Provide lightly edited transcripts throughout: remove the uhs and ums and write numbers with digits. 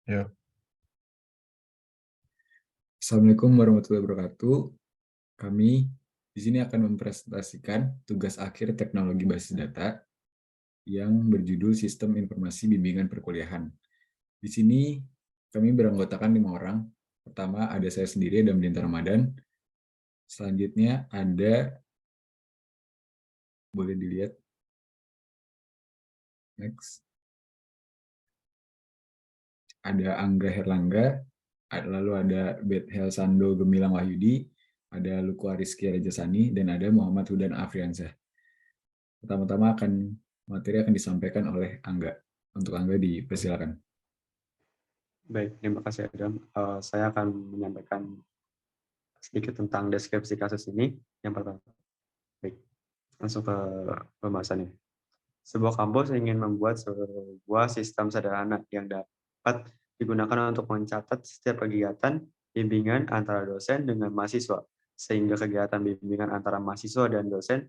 Ya, Assalamualaikum warahmatullahi wabarakatuh. Kami di sini akan mempresentasikan tugas akhir teknologi basis data yang berjudul Sistem Informasi Bimbingan Perkuliahan. Di sini kami beranggotakan 5 orang. Pertama ada saya sendiri, Damdinta Ramadan. Selanjutnya ada, boleh dilihat, next, ada Angga Herlangga, lalu ada Bethel Sando Gemilang Wahyudi, ada Luku Ariski Rajasani, dan ada Muhammad Hudan Afriansyah. Pertama-tama materi akan disampaikan oleh Angga. Untuk Angga dipersilakan. Baik, terima kasih Adam. Saya akan menyampaikan sedikit tentang deskripsi kasus ini. Yang pertama, baik, langsung ke pembahasannya. Sebuah kampus ingin membuat sebuah sistem sederhana yang dapat digunakan untuk mencatat setiap kegiatan bimbingan antara dosen dengan mahasiswa, sehingga kegiatan bimbingan antara mahasiswa dan dosen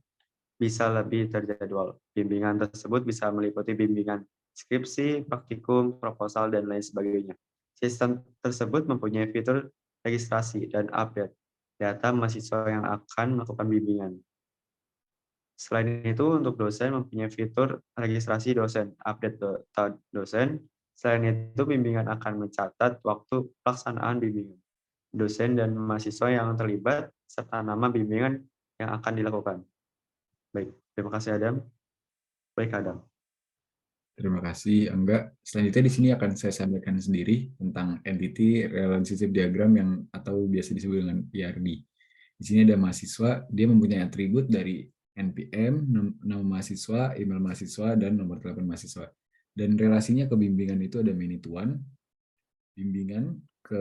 bisa lebih terjadwal. Bimbingan tersebut bisa meliputi bimbingan skripsi, praktikum, proposal, dan lain sebagainya. Sistem tersebut mempunyai fitur registrasi dan update data mahasiswa yang akan melakukan bimbingan. Selain itu, untuk dosen mempunyai fitur registrasi dosen, update data dosen. Selain itu, bimbingan akan mencatat waktu pelaksanaan bimbingan, dosen dan mahasiswa yang terlibat, serta nama bimbingan yang akan dilakukan. Baik, terima kasih Adam. Baik Adam. Terima kasih Angga. Selanjutnya di sini akan saya sampaikan sendiri tentang Entity Relationship Diagram yang atau biasa disebut dengan ERD. Di sini ada mahasiswa, dia mempunyai atribut dari NPM, nama mahasiswa, email mahasiswa, dan nomor telepon mahasiswa. Dan relasinya ke bimbingan itu ada many to one, bimbingan ke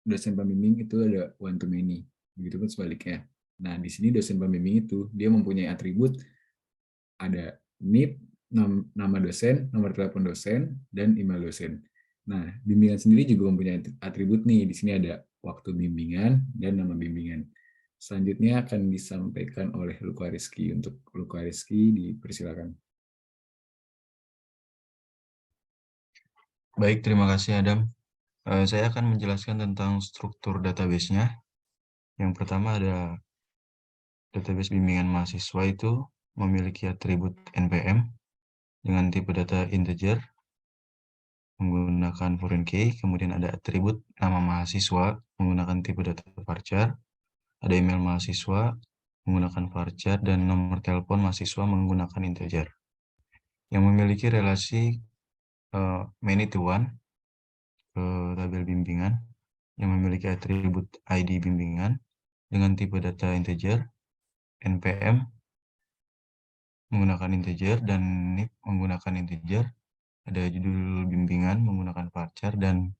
dosen pembimbing itu ada one to many. Begitupun sebaliknya. Nah, di sini dosen pembimbing itu dia mempunyai atribut ada NIP, nama dosen, nomor telepon dosen, dan email dosen. Nah, bimbingan sendiri juga mempunyai atribut nih. Di sini ada waktu bimbingan dan nama bimbingan. Selanjutnya akan disampaikan oleh Luka Rizky. Untuk Luka Rizky, dipersilakan. baik, terima kasih Adam. Saya akan menjelaskan tentang struktur database-nya. Yang pertama ada database bimbingan mahasiswa itu memiliki atribut NPM dengan tipe data integer menggunakan foreign key, kemudian ada atribut nama mahasiswa menggunakan tipe data varchar, ada email mahasiswa menggunakan varchar, dan nomor telepon mahasiswa menggunakan integer. Yang memiliki relasi many to one ke tabel bimbingan yang memiliki atribut ID bimbingan dengan tipe data integer, NPM menggunakan integer, dan NIP menggunakan integer, ada judul bimbingan menggunakan varchar, dan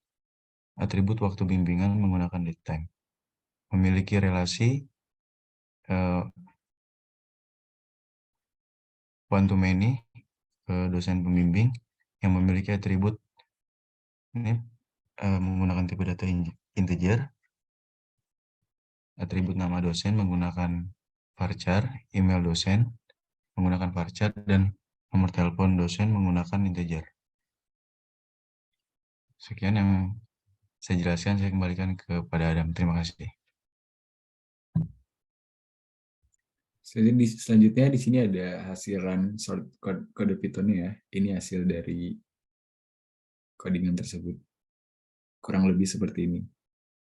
atribut waktu bimbingan menggunakan date time. Memiliki relasi one to many ke dosen pembimbing yang memiliki atribut NIP menggunakan tipe data integer, atribut nama dosen menggunakan varchar, email dosen menggunakan varchar, dan nomor telepon dosen menggunakan integer. Sekian yang saya jelaskan, saya kembalikan kepada Adam. Terima kasih. Selanjutnya di sini ada hasil run short kode Python ya. Ini hasil dari codingan tersebut. Kurang lebih seperti ini.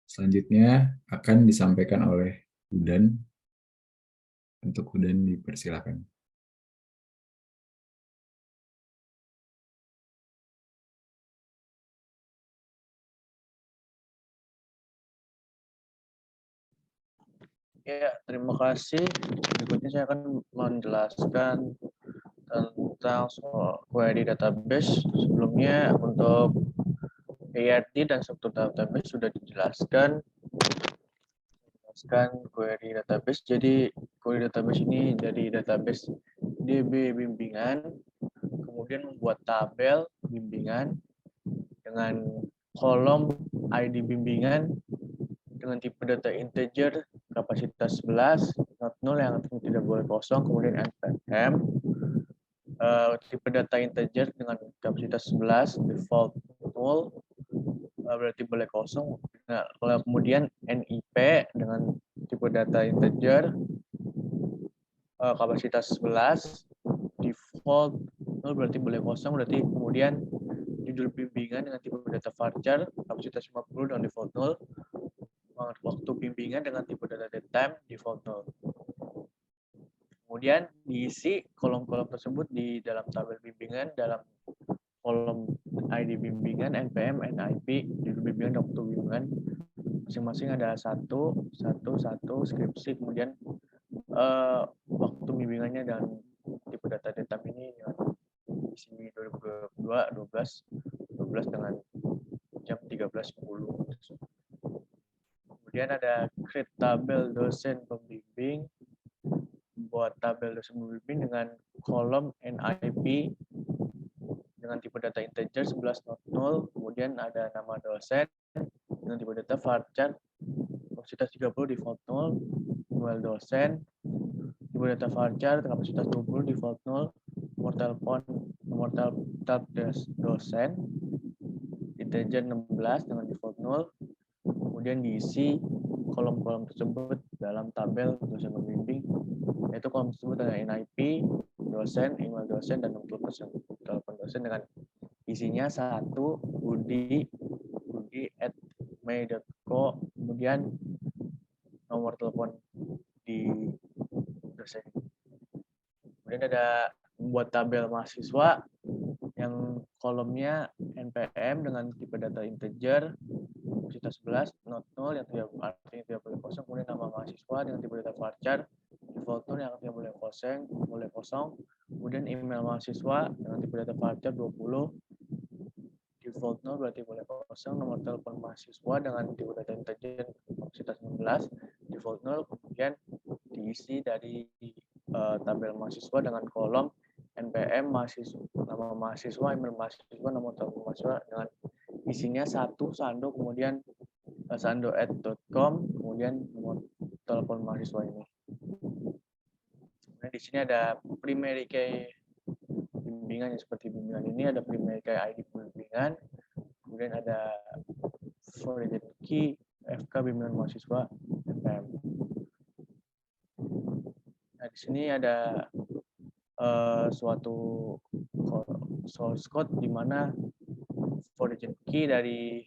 Selanjutnya akan disampaikan oleh Hudan. Untuk Hudan dipersilakan. Ya, terima kasih. Berikutnya saya akan menjelaskan tentang soal query database. Sebelumnya untuk PRD dan struktur database sudah dijelaskan. Query database. Jadi query database ini dari database DB bimbingan, kemudian membuat tabel bimbingan dengan kolom ID bimbingan dengan tipe data integer, kapasitas 11, not null yang tidak boleh kosong, kemudian NPM, tipe data integer dengan kapasitas 11, default null, berarti boleh kosong. Nah, kalau kemudian NIP dengan tipe data integer, kapasitas 11, default null berarti boleh kosong, berarti kemudian judul bimbingan dengan tipe data varchar, kapasitas 50 dan default null, waktu bimbingan dengan tipe data datetime, default null. Kemudian diisi kolom-kolom tersebut di dalam tabel bimbingan, dalam kolom ID bimbingan, NPM, NIP, judul bimbingan, waktu bimbingan. Masing-masing ada satu, skripsi, kemudian waktu bimbingannya dan tipe data datetime ini dengan isi 2022, 12 dengan jam 13.10. Kemudian ada create tabel dosen pembimbing, buat tabel dosen pembimbing dengan kolom NIP dengan tipe data integer 11.0, kemudian ada nama dosen dengan tipe data varchar, kapasitas 30 default 0, email dosen, tipe data varchar, kapasitas 20 default 0, nomor tab dosen, integer 16 dengan default 0, kemudian diisi kolom-kolom tersebut dalam tabel dosen pembimbing, yaitu kolom tersebut ada NIP, dosen, email dosen, dan nomor telepon dosen dengan isinya 1, budi@may.co, kemudian nomor telepon di dosen. Kemudian ada membuat tabel mahasiswa yang kolomnya NPM dengan tipe data integer, kapasitas 11, not null yang artinya tidak boleh kosong, kemudian nama mahasiswa dengan tipe data varchar, default null yang artinya boleh kosong, kemudian email mahasiswa dengan tipe data varchar 20, default null berarti boleh kosong, nomor telepon mahasiswa dengan tipe data integer kapasitas 16, default null, kemudian diisi dari tabel mahasiswa dengan kolom NPM mahasiswa, nama mahasiswa, email mahasiswa, nomor telepon mahasiswa dengan isinya 1 sando, kemudian sando@.com, kemudian nomor telepon mahasiswa ini. Nah, di sini ada primary key bimbingan, seperti bimbingan ini ada primary key ID bimbingan, kemudian ada foreign key FK bimbingan mahasiswa NPM. Nah, di sini ada suatu source code di mana foreign key dari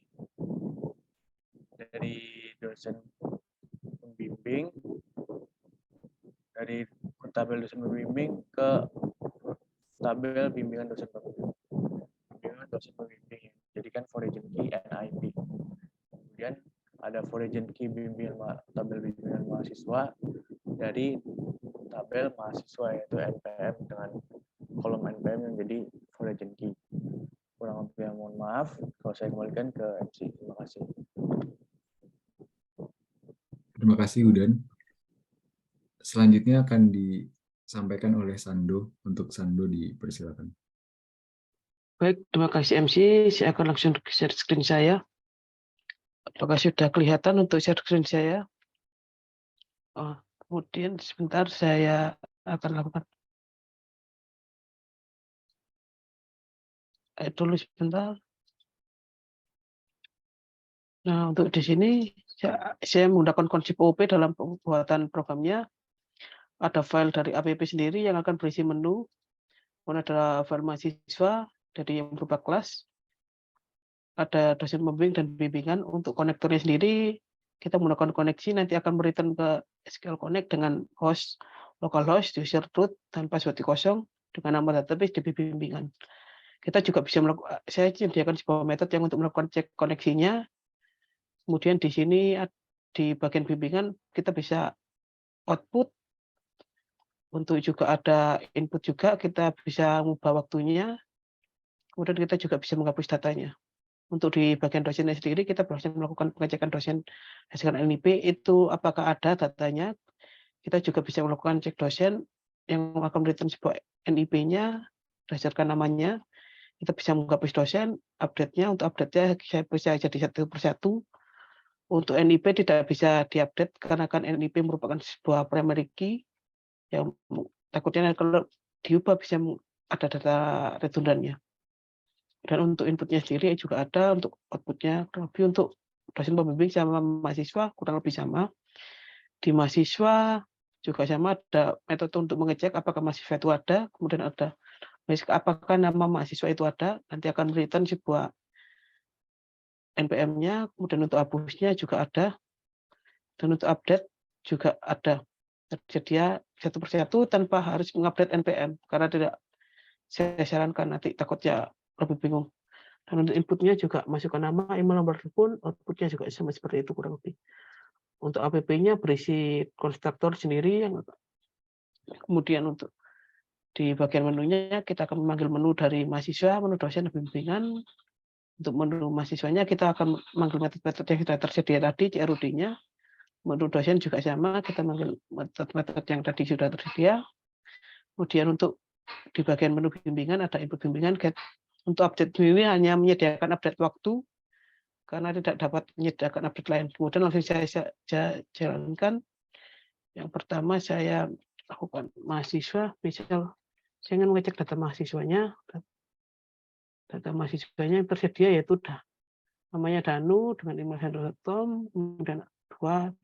dosen pembimbing, dari tabel dosen pembimbing ke tabel bimbingan dosen pembimbing. Bimbingan dosen pembimbing jadikan foreign key NIP. Kemudian ada foreign key bimbingan tabel bimbingan mahasiswa dari tabel mahasiswa, yaitu NPM dengan kolom NPM yang jadi foreign key. Kurang lebih mohon maaf, kalau saya kembalikan ke MC. Terima kasih. Terima kasih Udan. Selanjutnya akan disampaikan oleh Sando. Untuk Sando dipersilakan. Baik, terima kasih MC. Saya akan langsung share screen saya. Apakah sudah kelihatan untuk share screen saya? Kemudian sebentar saya akan lakukan. Dulu sebentar. Nah, untuk di sini saya menggunakan konsep OOP dalam pembuatan programnya. Ada file dari app sendiri yang akan berisi menu. Kemudian ada file mahasiswa dari yang berupa kelas. Ada dosen pembimbing dan bimbingan. Untuk konektornya sendiri, kita menggunakan koneksi, nanti akan mereturn ke SQL Connect dengan host, localhost, user root, dan password kosong, dengan nama database di bimbingan. Kita juga bisa melakukan, saya menyediakan sebuah metode yang untuk melakukan cek koneksinya. Kemudian di sini, di bagian bimbingan, kita bisa output. Untuk juga ada input juga, kita bisa mengubah waktunya. Kemudian kita juga bisa menghapus datanya. Untuk di bagian dosennya sendiri, kita berhasil melakukan pengecekan dosen hasilkan NIP, itu apakah ada datanya. Kita juga bisa melakukan cek dosen yang akan return sebuah NIP-nya, berdasarkan namanya. Kita bisa menghapus dosen, update-nya. Untuk update-nya, saya bisa jadi satu persatu. Untuk NIP tidak bisa diupdate, karena kan NIP merupakan sebuah primary key, yang takutnya kalau diubah bisa ada data redundannya. Dan untuk inputnya sendiri juga ada, untuk outputnya kurang lebih untuk dosen pembimbing sama mahasiswa kurang lebih sama. Di mahasiswa juga sama, ada metode untuk mengecek apakah mahasiswa itu ada, kemudian ada apakah nama mahasiswa itu ada, nanti akan return sebuah NPM-nya, kemudian untuk hapusnya juga ada, dan untuk update juga ada. Tersedia satu persatu tanpa harus mengupdate NPM, karena tidak saya sarankan, nanti takutnya lebih bingung. Dan untuk inputnya juga masukkan nama, email, nomor telepon, outputnya juga sama seperti itu kurang lebih. Untuk APP-nya berisi konstruktor sendiri, yang kemudian untuk di bagian menunya kita akan memanggil menu dari mahasiswa, menu dosen dan bimbingan. Untuk menu mahasiswanya kita akan manggil metode-metode yang sudah tersedia tadi, CRUD-nya. Menu dosen juga sama, kita manggil metode-metode yang tadi sudah tersedia. Kemudian untuk di bagian menu bimbingan ada input bimbingan. Untuk update ini hanya menyediakan update waktu, karena tidak dapat menyediakan update lain. Kemudian langsung saya jalankan. Yang pertama saya lakukan mahasiswa, misal saya ingin mengecek data mahasiswanya. Data mahasiswanya yang tersedia yaitu namanya Danu dengan email handle.com, kemudian 2,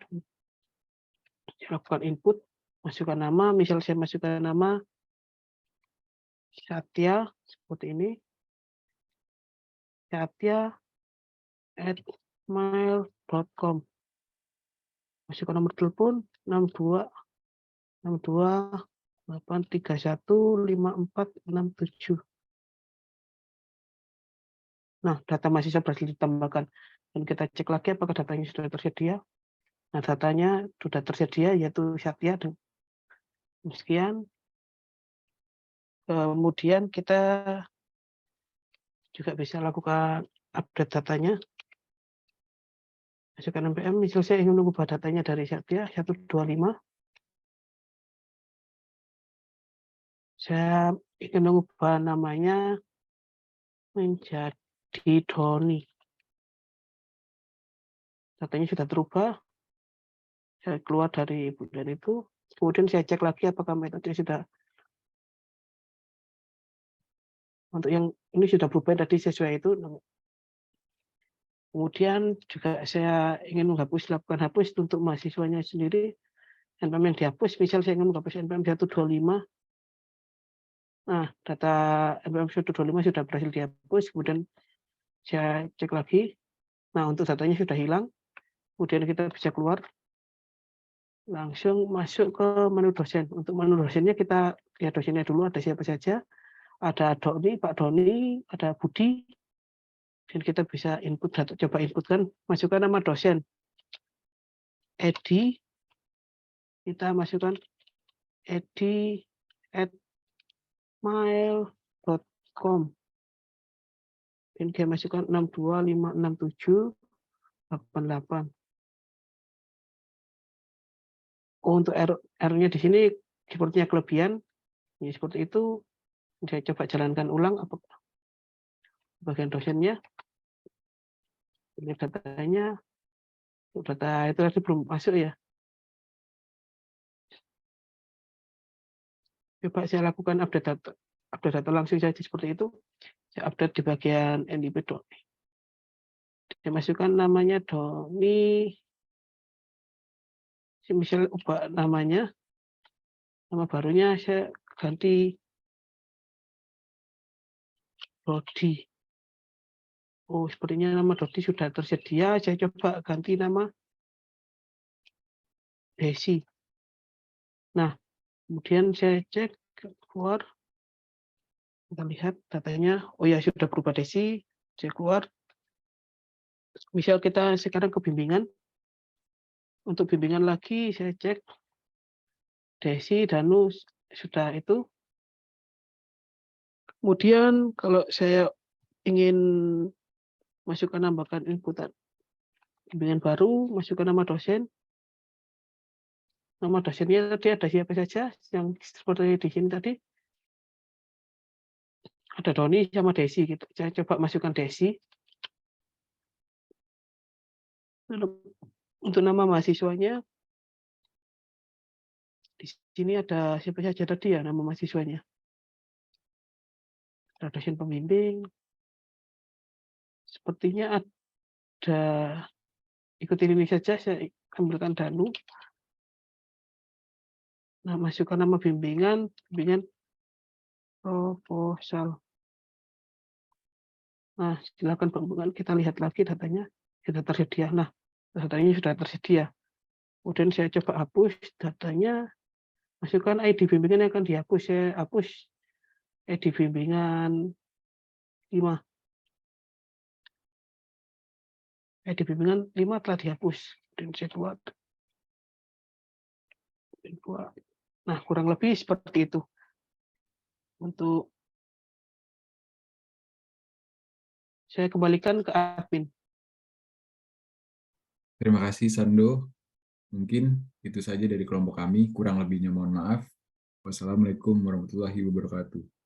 saya lakukan input, masukkan nama, misal saya masukkan nama Satya, seperti ini, satya@mail.com. Masukkan nomor telepon 62 8315467. Nah, data mahasiswa berhasil ditambahkan. Dan kita cek lagi apakah datanya sudah tersedia. Nah, datanya sudah tersedia, yaitu Satya. Dan sekian. Kemudian kita juga bisa lakukan update datanya. Masukkan NPM, misal saya ingin mengubah datanya dari Satya 125. Saya ingin mengubah namanya menjadi Doni. Datanya sudah terubah. Saya keluar dari bulan itu. Kemudian saya cek lagi apakah metode sudah, untuk yang ini sudah berubah tadi sesuai itu. Kemudian juga saya ingin lakukan hapus untuk mahasiswanya sendiri. NPM yang dihapus, misal saya ingin menghapus NPM 125. Nah, data NPM 125 sudah berhasil dihapus, kemudian saya cek lagi. Nah, untuk datanya sudah hilang. Kemudian kita bisa keluar, langsung masuk ke menu dosen. Untuk menu dosennya kita lihat dosennya dulu, ada siapa saja. Ada Doni, Pak Doni, ada Budi. Dan kita bisa input data, coba inputkan, masukkan nama dosen. Edi, kita masukkan edi@mail.com. Dan kita masukkan 6256788. Untuk error-nya di sini sepertinya kelebihan. Ya, seperti itu. Saya coba jalankan ulang apakah bagian dosennya. Ini datanya. Data itu tadi belum masuk ya. Coba saya lakukan update data langsung saja seperti itu. Saya update di bagian NIP Doni. Saya masukkan namanya Doni. Saya misalnya ubah namanya. Nama barunya saya ganti Dodi. Oh, sepertinya nama Dodi sudah tersedia. Saya coba ganti nama Desi. Nah, kemudian saya cek keluar. Kita lihat datanya. Oh ya, sudah berubah Desi. Saya keluar. Misal kita sekarang ke bimbingan. Untuk bimbingan lagi saya cek Desi, Danu sudah itu. Kemudian kalau saya ingin masukkan nambahkan inputan bimbingan baru, masukkan nama dosen. Nama dosennya tadi ada siapa saja yang seperti di sini tadi. Ada Doni sama Desi gitu. Saya coba masukkan Desi. Untuk nama mahasiswanya di sini ada siapa saja tadi ya nama mahasiswanya. ada dosen pembimbing. Sepertinya ada, ikutin ini saja, saya ambilkan Danu. Nah, masukkan nama bimbingan proposal. Nah, silakan bimbingan, kita lihat lagi datanya sudah tersedia. Nah, datanya sudah tersedia. Kemudian saya coba hapus datanya, masukkan ID bimbingan yang akan dihapus. Saya hapus ID bimbingan 5. ID bimbingan 5 telah dihapus. Dan saya buat. Nah, kurang lebih seperti itu. Untuk saya kembalikan ke admin. Terima kasih Sando. Mungkin itu saja dari kelompok kami. Kurang lebihnya mohon maaf. Wassalamualaikum warahmatullahi wabarakatuh.